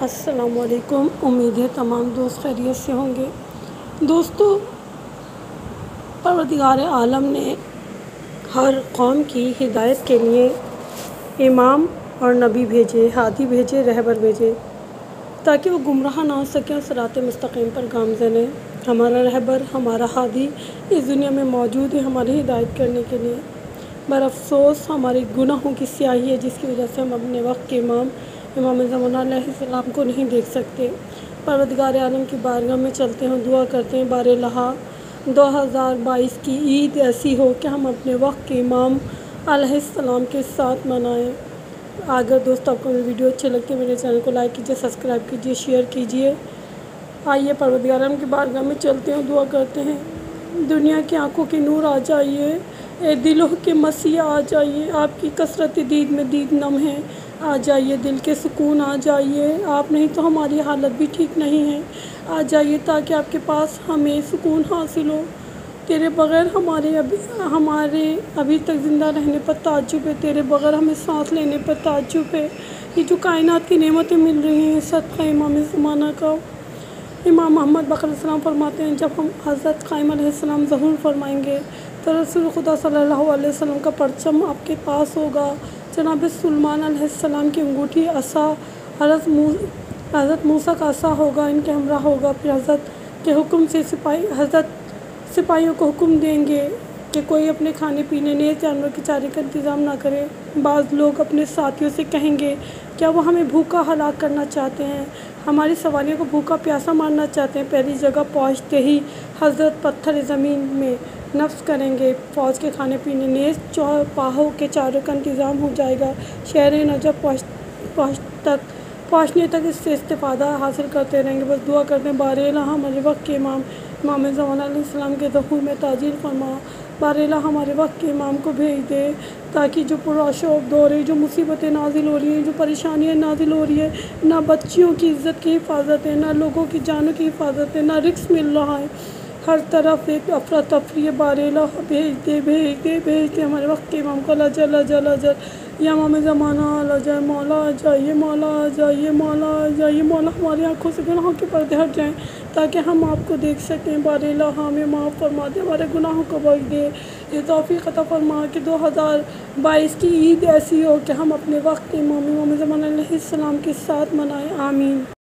السلام علیکم۔ امید ہے تمام دوست خیریت سے ہوں گے۔ دوستو، پروردگار عالم نے ہر قوم کی ہدایت کے لیے امام اور نبی بھیجے، ہادی بھیجے، رہبر بھیجے تاکہ وہ گمراہ نہ ہو سکیں اور صراط مستقیم پر گامزن ہیں۔ ہمارا رہبر، ہمارا ہادی اس دنیا میں موجود ہے ہماری ہدایت کرنے کے لیے۔ برافسوس ہمارے گناہوں کی سیاہی ہے جس کی وجہ سے ہم اپنے وقت کے امام زمانہ علیہ السلام کو نہیں دیکھ سکتے۔ پروردگار عالم کی بارگاہ میں چلتے ہیں، دعا کرتے ہیں بار الہ 2022 کی عید ایسی ہو کہ ہم اپنے وقت کے امام علیہ السلام کے ساتھ منائیں۔ اگر دوست آپ کو میری ویڈیو اچھی لگتی ہے میرے چینل کو لائک کیجیے، سبسکرائب کیجیے، شیئر کیجیے۔ آئیے پروردگار عالم کی بارگاہ میں چلتے ہیں، دعا کرتے ہیں۔ دنیا کی آنکھوں کے نور آ جائیے، اے دلوں کے مسیح آ جائیے، آپ کی کثرت دید میں دید نم ہے، آ جائیے دل کے سکون آ جائیے، آپ نہیں تو ہماری حالت بھی ٹھیک نہیں ہے، آ جائیے تاکہ آپ کے پاس ہمیں سکون حاصل ہو۔ تیرے بغیر ہمارے ابھی تک زندہ رہنے پر تعجب ہے، تیرے بغیر ہمیں سانس لینے پر تعجب ہے۔ یہ جو کائنات کی نعمتیں مل رہی ہیں صدقہ امام زمانہ کا۔ امام محمد بقر علیہ السلام فرماتے ہیں جب ہم حضرت قائم علیہ السلام ظہور فرمائیں گے تو رسول خدا صلی اللہ علیہ وسلم کا پرچم آپ کے پاس ہوگا، جناب سلیمان علیہ السلام کی انگوٹھی عصا حضرت موسیٰ کا عصا ہوگا، ان کے ہمراہ ہوگا۔ پھر حضرت کے حکم سے حضرت سپاہیوں کو حکم دیں گے کہ کوئی اپنے کھانے پینے نیز جانور کے چارے کا انتظام نہ کرے۔ بعض لوگ اپنے ساتھیوں سے کہیں گے کیا وہ ہمیں بھوکا ہلاک کرنا چاہتے ہیں، ہماری سواریوں کو بھوکا پیاسا مارنا چاہتے ہیں۔ پہلی جگہ پہنچتے ہی حضرت پتھر زمین میں نفس کریں گے، فوج کے کھانے پینے نیز چوپاہوں کے چاروں کا انتظام ہو جائے گا۔ شہر نجف پہنچنے تک اس سے استفادہ حاصل کرتے رہیں گے۔ بس دعا کرتے ہیں بار الہ ہمارے وقت کے امام زمانہ علیہ السلام کے ظہور میں تعجیل فرما، بار الہ ہمارے وقت کے امام کو بھیج دے تاکہ جو پرآشوب دور ہے، جو مصیبتیں نازل ہو رہی ہیں، جو پریشانیاں نازل ہو رہی ہیں، نہ بچیوں کی عزت کی حفاظت ہے، نہ لوگوں کی جانوں کی حفاظت ہے، نہ رزق مل رہا ہے، ہر طرف ایک افراتفری ہے۔ بار الہ بھیج دے ہمارے وقت کے امام کو۔ اللہ یا امام زمانہ آ جائے، مولا آ جائیے، مولا آ جائیے، مولا آ جائیے، مولا ہماری آنکھوں سے گناہوں کے پردے ہٹ جائیں تاکہ ہم آپ کو دیکھ سکیں۔ بار الہ ہمیں معاف فرما دے، ہمارے گناہوں کو بخش دے، یہ توفیق عطا فرما کہ 2022 کی عید ایسی ہو کہ ہم اپنے وقت کے امام زمانہ علیہ السلام کے ساتھ منائیں۔ آمین۔